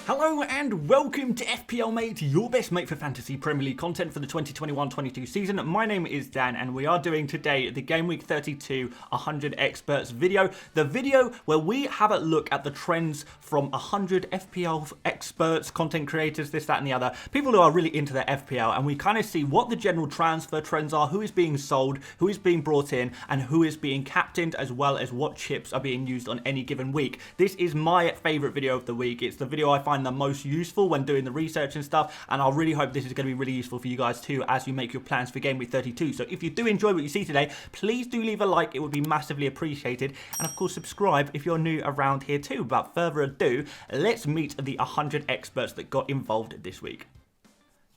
Hello and welcome to FPL Mate, your best mate for fantasy Premier League content for the 2021-22 season. My name is Dan and we are doing today the Gameweek 32 100 Experts video. The video where we have a look at the trends from 100 FPL experts, content creators, this, that and the other, people who are really into their FPL, and we kind of see what the general transfer trends are, who is being sold, who is being brought in, and who is being captained, as well as what chips are being used on any given week. This is my favourite video of the week. It's the video I find the most useful when doing the research and stuff, and I really hope this is going to be really useful for you guys too as you make your plans for Game Week 32. So if you do enjoy what you see today, please do leave a like, it would be massively appreciated, and of course subscribe if you're new around here too. Without further ado, let's meet the 100 experts that got involved this week.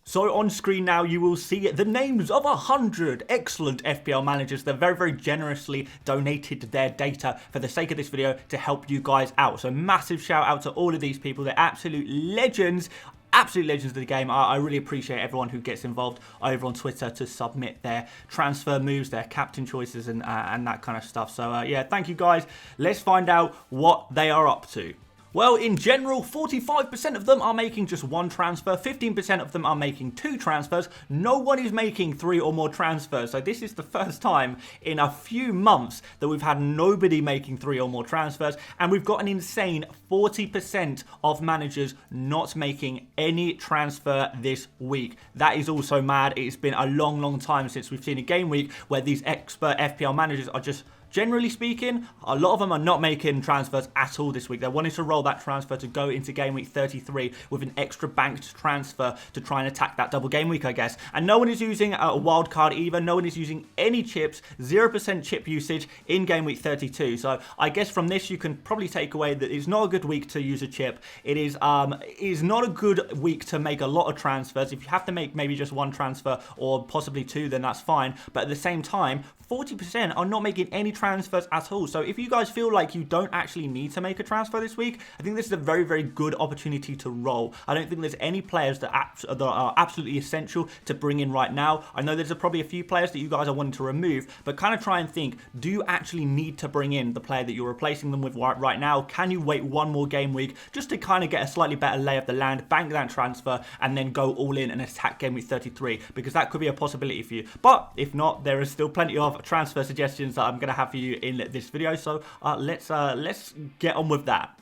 So on screen now you will see the names of 100 excellent FPL managers that very, very generously donated their data for the sake of this video to help you guys out. So massive shout out to all of these people. They're absolute legends. Absolute legends of the game. I really appreciate everyone who gets involved over on Twitter to submit their transfer moves, their captain choices and that kind of stuff. So yeah, thank you guys. Let's find out what they are up to. Well, in general, 45% of them are making just one transfer, 15% of them are making 2 transfers, no one is making 3 or more transfers. So this is the first time in a few months that we've had nobody making 3 or more transfers, and we've got an insane 40% of managers not making any transfer this week. That is also mad. It's been a long, long time since we've seen a game week where these expert FPL managers are just, generally speaking, a lot of them are not making transfers at all this week. They're wanting to roll that transfer to go into Game Week 33 with an extra banked transfer to try and attack that double game week, I guess. And no one is using a wild card either. No one is using any chips. 0% chip usage in Game Week 32. So I guess from this you can probably take away that it's not a good week to use a chip. It is not a good week to make a lot of transfers. If you have to make maybe just one transfer or possibly 2, then that's fine. But at the same time, 40% are not making any transfers at all. So if you guys feel like you don't actually need to make a transfer this week, I think this is a very, very good opportunity to roll. I don't think there's any players that are absolutely essential to bring in right now. I know there's probably a few players that you guys are wanting to remove, but kind of try and think, do you actually need to bring in the player that you're replacing them with right now? Can you wait one more game week just to kind of get a slightly better lay of the land, bank that transfer, and then go all in and attack Game Week 33? Because that could be a possibility for you. But if not, there is still plenty of transfer suggestions that I'm going to have for you in this video, so let's get on with that.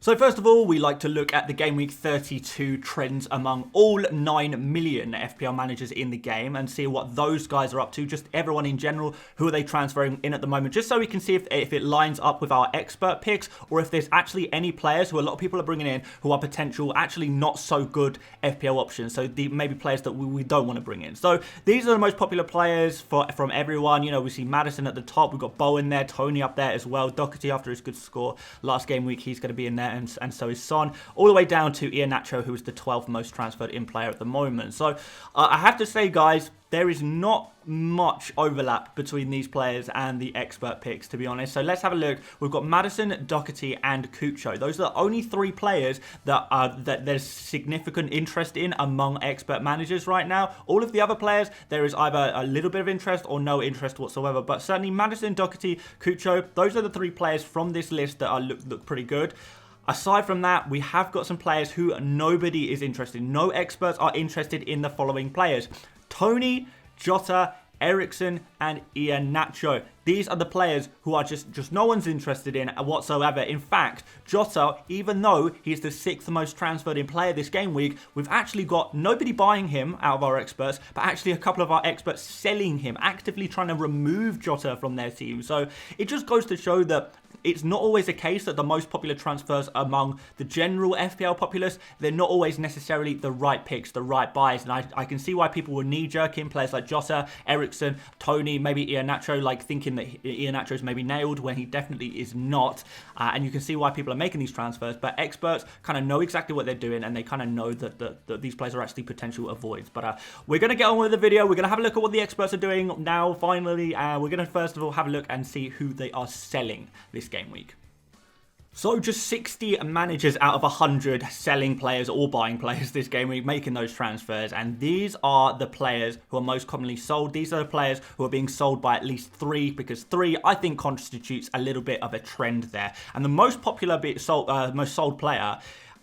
So first of all, we like to look at the Game Week 32 trends among all 9 million FPL managers in the game and see what those guys are up to, just everyone in general, who are they transferring in at the moment, just so we can see if it lines up with our expert picks or if there's actually any players who a lot of people are bringing in who are potential, actually not so good FPL options, so maybe players that we don't want to bring in. So these are the most popular players from everyone. You know, we see Madison at the top, we've got Bowen there, Tony up there as well, Doherty after his good score last game week, he's going to be in there. And so is Son, all the way down to Iheanacho, who is the 12th most transferred in player at the moment. So I have to say, guys, there is not much overlap between these players and the expert picks, to be honest. So let's have a look. We've got Madison, Doherty, and Cucho. Those are the only 3 players that there's significant interest in among expert managers right now. All of the other players, there is either a little bit of interest or no interest whatsoever. But certainly Madison, Doherty, Cucho, those are the 3 players from this list that look pretty good. Aside from that, we have got some players who nobody is interested in. No experts are interested in the following players: Tony, Jota, Eriksen, and Iheanacho. These are the players who are just no one's interested in whatsoever. In fact, Jota, even though he's the 6th most transferred in player this game week, we've actually got nobody buying him out of our experts, but actually a couple of our experts selling him, actively trying to remove Jota from their team. So it just goes to show that it's not always the case that the most popular transfers among the general FPL populace, they're not always necessarily the right picks, the right buys. And I can see why people will knee-jerk in players like Jota, Eriksen, Tony, maybe Iheanacho, like thinking that Iheanacho is maybe nailed when he definitely is not. And you can see why people are making these transfers. But experts kind of know exactly what they're doing, and they kind of know that these players are actually potential avoids. But we're going to get on with the video. We're going to have a look at what the experts are doing now, finally. We're going to first of all have a look and see who they are selling this game week. So just 60 managers out of 100 selling players or buying players this game week, making those transfers. And these are the players who are most commonly sold. These are the players who are being sold by at least 3, because 3, I think, constitutes a little bit of a trend there. And the most popular, most sold player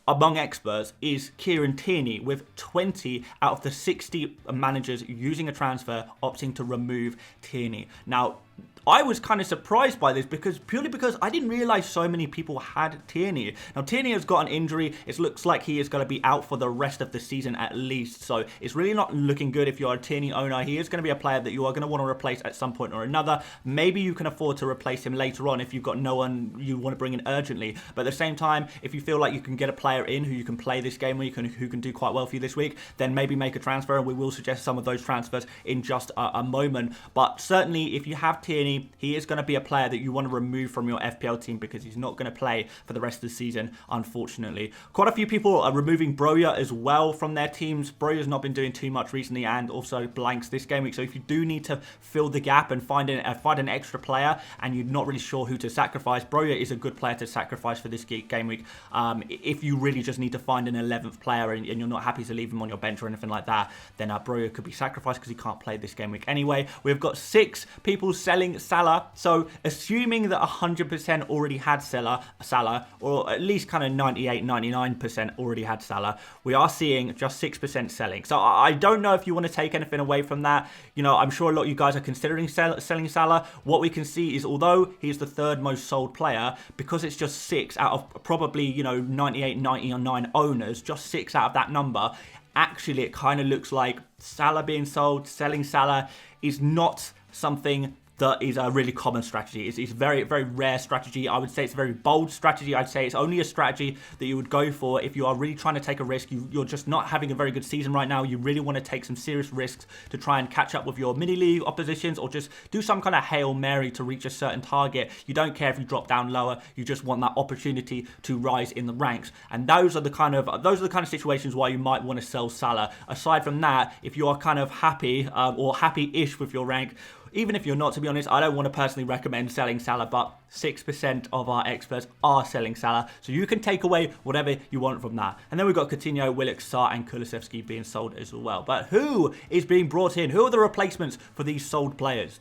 among experts is Kieran Tierney, with 20 out of the 60 managers using a transfer opting to remove Tierney. Now, I was kind of surprised by this purely because I didn't realize so many people had Tierney. Now, Tierney has got an injury. It looks like he is going to be out for the rest of the season at least. So it's really not looking good if you're a Tierney owner. He is going to be a player that you are going to want to replace at some point or another. Maybe you can afford to replace him later on if you've got no one you want to bring in urgently. But at the same time, if you feel like you can get a player in who you can play this game week and who can do quite well for you this week, then maybe make a transfer. And we will suggest some of those transfers in just a moment. But certainly, if you have Tierney, he is going to be a player that you want to remove from your FPL team because he's not going to play for the rest of the season, unfortunately. Quite a few people are removing Broja as well from their teams. Broja's not been doing too much recently, and also blanks this game week. So if you do need to fill the gap and find an extra player and you're not really sure who to sacrifice, Broja is a good player to sacrifice for this game week. If you really just need to find an 11th player and you're not happy to leave him on your bench or anything like that, then Broja could be sacrificed because he can't play this game week anyway. We've got 6 people selling Salah. So assuming that 100% already had Salah, or at least kind of 98, 99% already had Salah, we are seeing just 6% selling. So I don't know if you want to take anything away from that. You know, I'm sure a lot of you guys are considering selling Salah. What we can see is, although he's the 3rd most sold player, because it's just 6 out of probably, 98, 99 owners, just 6 out of that number, actually it kind of looks like Salah being sold, selling Salah is not something that is a really common strategy. It's very, very rare strategy. I would say it's a very bold strategy. I'd say it's only a strategy that you would go for if you are really trying to take a risk. You're just not having a very good season right now. You really want to take some serious risks to try and catch up with your mini-league oppositions, or just do some kind of Hail Mary to reach a certain target. You don't care if you drop down lower. You just want that opportunity to rise in the ranks. And those are the kind of situations why you might want to sell Salah. Aside from that, if you are kind of happy or happy-ish with your rank, even if you're not, to be honest, I don't want to personally recommend selling Salah, but 6% of our experts are selling Salah. So you can take away whatever you want from that. And then we've got Coutinho, Willock, Sarr, and Kulusevski being sold as well. But who is being brought in? Who are the replacements for these sold players?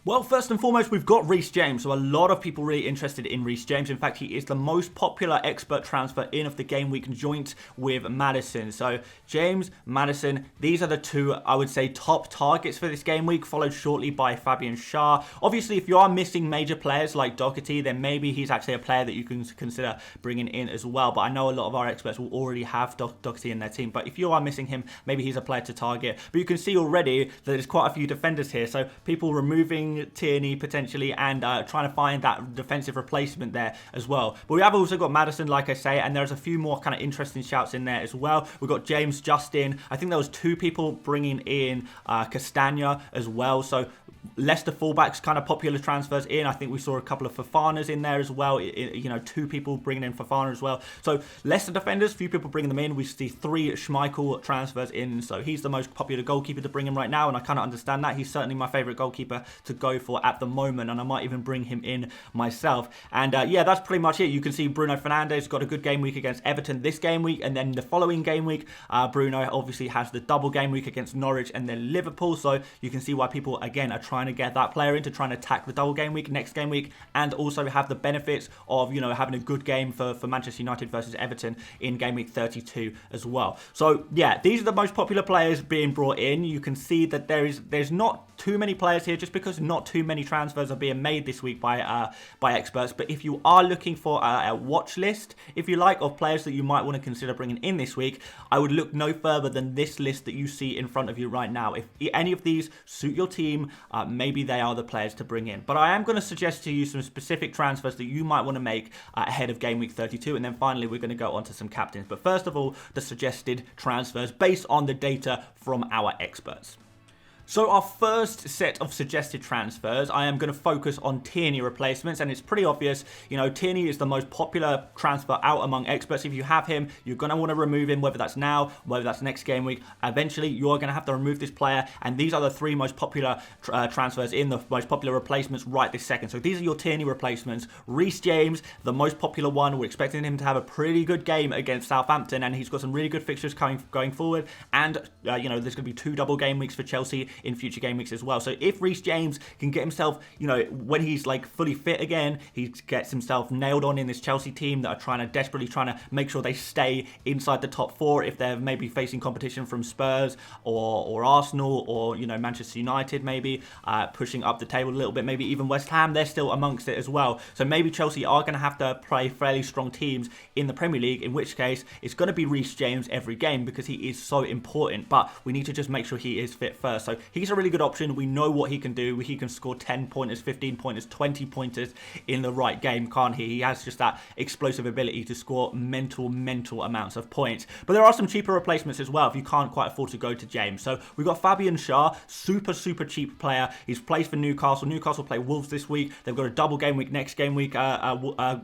Well, first and foremost, we've got Reece James. So a lot of people really interested in Reece James. In fact, he is the most popular expert transfer in of the game week, joint with Maddison. So James, Maddison, these are the 2, I would say, top targets for this game week, followed shortly by Fabian Schär. Obviously, if you are missing major players like Doherty, then maybe he's actually a player that you can consider bringing in as well. But I know a lot of our experts will already have Doherty in their team. But if you are missing him, maybe he's a player to target. But you can see already that there's quite a few defenders here. So people removing Tierney potentially and trying to find that defensive replacement there as well. But we have also got Maddison, like I say, and there's a few more kind of interesting shouts in there as well. We've got James Justin. I think there was 2 people bringing in Castagna as well. So Leicester fullbacks, kind of popular transfers in. I think we saw a couple of Fofanas in there as well. 2 people bringing in Fofana as well. So Leicester defenders, few people bringing them in. We see 3 Schmeichel transfers in. So he's the most popular goalkeeper to bring in right now, and I kind of understand that. He's certainly my favourite goalkeeper to go for at the moment, and I might even bring him in myself. And yeah, that's pretty much it. You can see Bruno Fernandes got a good game week against Everton this game week, and then the following game week, Bruno obviously has the double game week against Norwich and then Liverpool. So you can see why people, again, are trying to get that player in to try and attack the double game week next game week, and also have the benefits of, having a good game for Manchester United versus Everton in game week 32 as well. So yeah, these are the most popular players being brought in. You can see that there's not too many players here, just because not too many transfers are being made this week by experts. But if you are looking for a watch list, if you like, of players that you might want to consider bringing in this week, I would look no further than this list that you see in front of you right now. If any of these suit your team, maybe they are the players to bring in. But I am going to suggest to you some specific transfers that you might want to make ahead of game week 32, and then finally we're going to go on to some captains. But first of all, the suggested transfers based on the data from our experts. So our first set of suggested transfers, I am going to focus on Tierney replacements, and it's pretty obvious, you know, Tierney is the most popular transfer out among experts. If you have him, you're going to want to remove him, whether that's now, whether that's next game week. Eventually, you're going to have to remove this player, and these are the three most popular transfers in the most popular replacements right this second. So these are your Tierney replacements. Reece James, the most popular one. We're expecting him to have a pretty good game against Southampton, and he's got some really good fixtures going forward, and, you know, there's going to be 2 double game weeks for Chelsea in future game weeks as well. So if Reece James can get himself, you know, when he's like fully fit again, he gets himself nailed on in this Chelsea team that are desperately trying to make sure they stay inside the top 4 if they're maybe facing competition from Spurs or Arsenal or, you know, Manchester United maybe, pushing up the table a little bit, maybe even West Ham, they're still amongst it as well. So maybe Chelsea are going to have to play fairly strong teams in the Premier League, in which case it's going to be Reece James every game because he is so important, but we need to just make sure he is fit first. So he's a really good option. We know what he can do. He can score 10 pointers, 15 pointers, 20 pointers in the right game, can't he? He has just that explosive ability to score mental amounts of points. But there are some cheaper replacements as well if you can't quite afford to go to James. So we've got Fabian Schär, super cheap player. He's plays for Newcastle. Newcastle play Wolves this week. They've got a double game week next game week.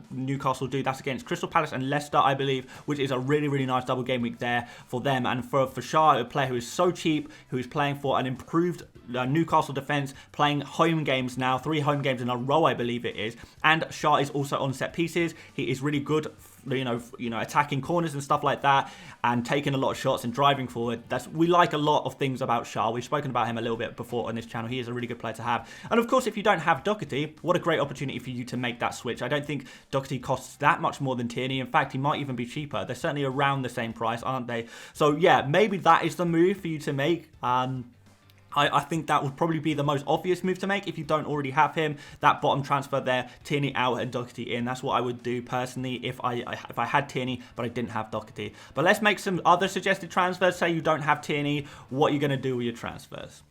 Newcastle do. That's against Crystal Palace and Leicester, I believe, which is a really nice double game week there for them. And for Schär, a player who is so cheap, who is playing for an improved Newcastle defence, playing home games now, 3 home games in a row, I believe it is. And Schär is also on set pieces. He is really good, you know, attacking corners and stuff like that, and taking a lot of shots and driving forward. We like a lot of things about Schär. We've spoken about him a little bit before on this channel. He is a really good player to have. And of course, if you don't have Doherty, what a great opportunity for you to make that switch. I don't think Doherty costs that much more than Tierney. In fact, he might even be cheaper. They're certainly around the same price, aren't they? So yeah, maybe that is the move for you to make. I think that would probably be the most obvious move to make if you don't already have him. That bottom transfer there, Tierney out and Doherty in. That's what I would do personally if I had Tierney, but I didn't have Doherty. But let's make some other suggested transfers. Say you don't have Tierney, what are you going to do with your transfers?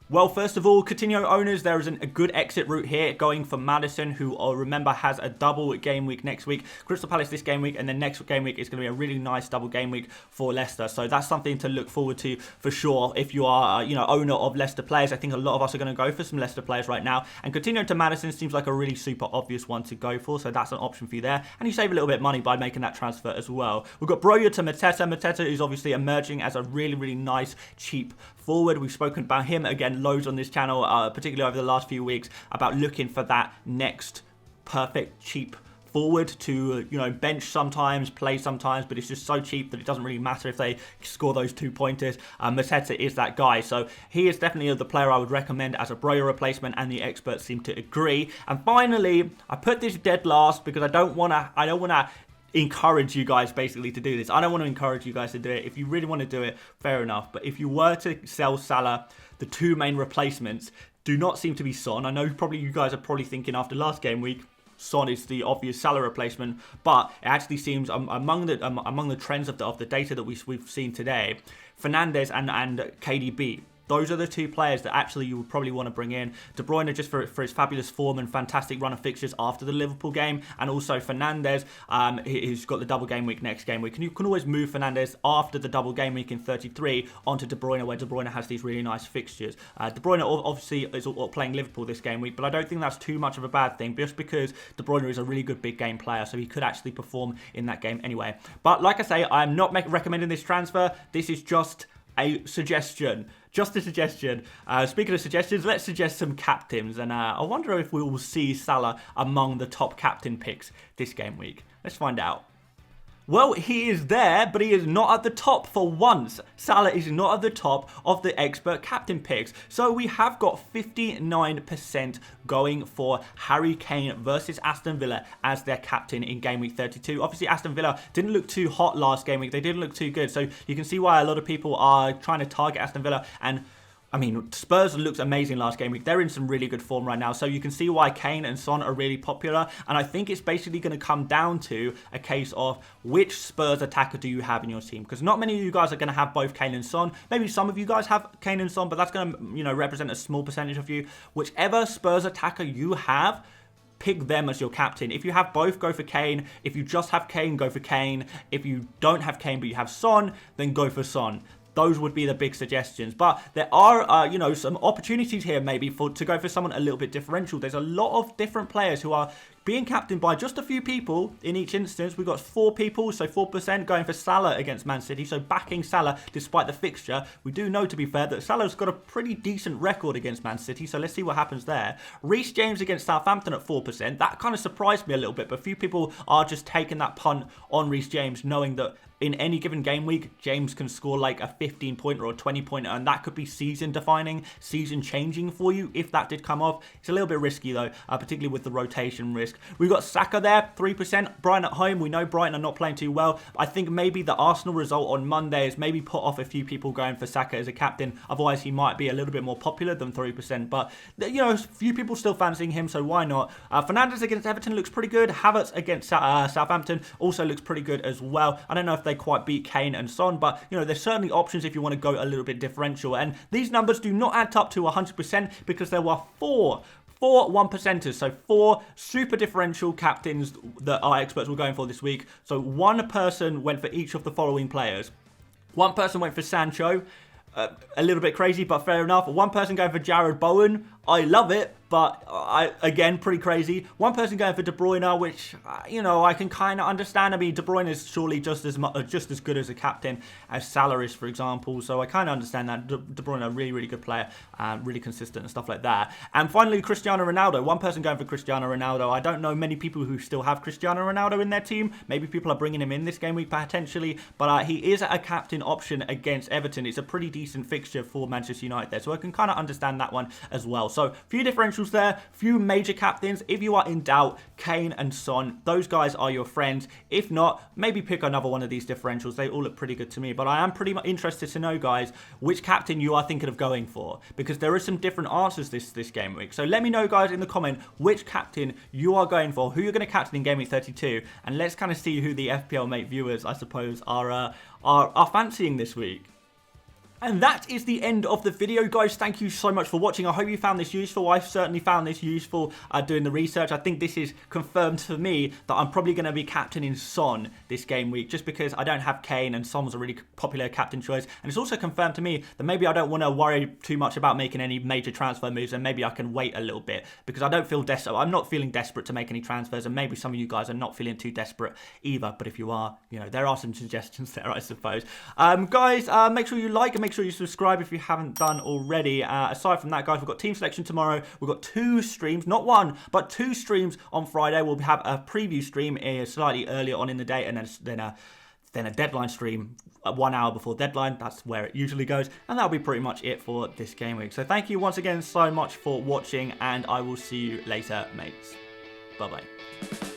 Well, first of all, Coutinho owners, there is a good exit route here going for Maddison, who, remember, has a double game week next week. Crystal Palace this game week, and then next game week is going to be a really nice double game week for Leicester. So that's something to look forward to for sure. If you are, you know, owner of Leicester players, I think a lot of us are going to go for some Leicester players right now. And Coutinho to Maddison seems like a really super obvious one to go for. So that's an option for you there. And you save a little bit of money by making that transfer as well. We've got Broja to Mateta. Mateta is obviously emerging as a really nice, cheap forward. We've spoken about him again loads on this channel, particularly over the last few weeks, about looking for that next perfect cheap forward to, you know, bench sometimes, play sometimes, but it's just so cheap that it doesn't really matter if they score those 2 pointers. Mateta is that guy, so he is definitely the player I would recommend as a Broja replacement, and the experts seem to agree. And finally, I put this dead last because I don't want to encourage you guys basically to do this. I don't want to encourage you guys to do it. If you really want to do it, fair enough. But if you were to sell Salah, the 2 main replacements do not seem to be Son. I know probably you guys are probably thinking after last game week, Son is the obvious Salah replacement, but it actually seems among the trends of the data that we've seen today, Fernandes and KDB. Those are the 2 players that actually you would probably want to bring in. De Bruyne just for his fabulous form and fantastic run of fixtures after the Liverpool game. And also Fernandes, who's got the double game week next game week. And you can always move Fernandes after the double game week in 33 onto De Bruyne, where De Bruyne has these really nice fixtures. De Bruyne obviously is playing Liverpool this game week, but I don't think that's too much of a bad thing, just because De Bruyne is a really good big game player, so he could actually perform in that game anyway. But like I say, I'm not recommending this transfer. This is just a suggestion. Just a suggestion. Speaking of suggestions, let's suggest some captains. And I wonder if we will see Salah among the top captain picks this game week. Let's find out. Well, he is there, but he is not at the top for once. Salah is not at the top of the expert captain picks. So we have got 59% going for Harry Kane versus Aston Villa as their captain in game week 32. Obviously, Aston Villa didn't look too hot last game week. They didn't look too good. So you can see why a lot of people are trying to target Aston Villa. And I mean, Spurs looked amazing last game week. They're in some really good form right now. So you can see why Kane and Son are really popular. And I think it's basically going to come down to a case of which Spurs attacker do you have in your team. Because not many of you guys are going to have both Kane and Son. Maybe some of you guys have Kane and Son, but that's going to, you know, represent a small percentage of you. Whichever Spurs attacker you have, pick them as your captain. If you have both, go for Kane. If you just have Kane, go for Kane. If you don't have Kane but you have Son, then go for Son. those would be the big suggestions. But there are, you know, some opportunities here maybe to go for someone a little bit differential. There's a lot of different players who are being captained by just a few people in each instance. We've got 4 people, so 4% going for Salah against Man City. So backing Salah despite the fixture. We do know, to be fair, that Salah's got a pretty decent record against Man City. So let's see what happens there. Reece James against Southampton at 4%. That kind of surprised me a little bit, but a few people are just taking that punt on Reece James, knowing that in any given game week, James can score like a 15-pointer or a 20-pointer, and that could be season-defining, season-changing for you if that did come off. It's a little bit risky, though, particularly with the rotation risk. We've got Saka there, 3%. Brighton at home. We know Brighton are not playing too well. I think maybe the Arsenal result on Monday has maybe put off a few people going for Saka as a captain. Otherwise, he might be a little bit more popular than 3%. But, you know, a few people still fancying him, so why not? Fernandes against Everton looks pretty good. Havertz against Southampton also looks pretty good as well. I don't know if they quite beat Kane and Son, but you know, there's certainly options if you want to go a little bit differential. And these numbers do not add up to 100% because there were four 1%ers, so 4 super differential captains that our experts were going for this week. So one person went for each of the following players. One person went for Sancho, a little bit crazy, but fair enough. One person going for Jared Bowen. I love it, but again, pretty crazy. One person going for De Bruyne, which, you know, I can kind of understand. I mean, De Bruyne is surely just as good as a captain as Salah is, for example. So I kind of understand that. De Bruyne, a really, really good player, really consistent and stuff like that. And finally, Cristiano Ronaldo. One person going for Cristiano Ronaldo. I don't know many people who still have Cristiano Ronaldo in their team. Maybe people are bringing him in this game week potentially, but he is a captain option against Everton. It's a pretty decent fixture for Manchester United there, so I can kind of understand that one as well. So, few differentials there, few major captains. If you are in doubt, Kane and Son, those guys are your friends. If not, maybe pick another one of these differentials. They all look pretty good to me. But I am pretty much interested to know, guys, which captain you are thinking of going for, because there are some different answers this game week. So let me know, guys, in the comment which captain you are going for, who you're going to captain in Game Week 32, and let's kind of see who the FPL Mate viewers, I suppose, are fancying this week. And that is the end of the video, guys. Thank you so much for watching. I hope you found this useful. I've certainly found this useful doing the research. I think this is confirmed for me that I'm probably going to be captaining Son this game week, just because I don't have Kane and Son was a really popular captain choice. And it's also confirmed to me that maybe I don't want to worry too much about making any major transfer moves, and maybe I can wait a little bit, because I don't feel desperate. I'm not feeling desperate to make any transfers, and maybe some of you guys are not feeling too desperate either. But if you are, you know, there are some suggestions there, I suppose. Guys, make sure you like and make sure you subscribe if you haven't done already. Aside from that, guys, we've got team selection tomorrow. We've got 2 streams, not 1, but 2 streams on Friday. We'll have a preview stream slightly earlier on in the day, and then a deadline stream 1 hour before deadline. That's where it usually goes, and that'll be pretty much it for this game week. So thank you once again so much for watching, and I will see you later, mates. Bye bye.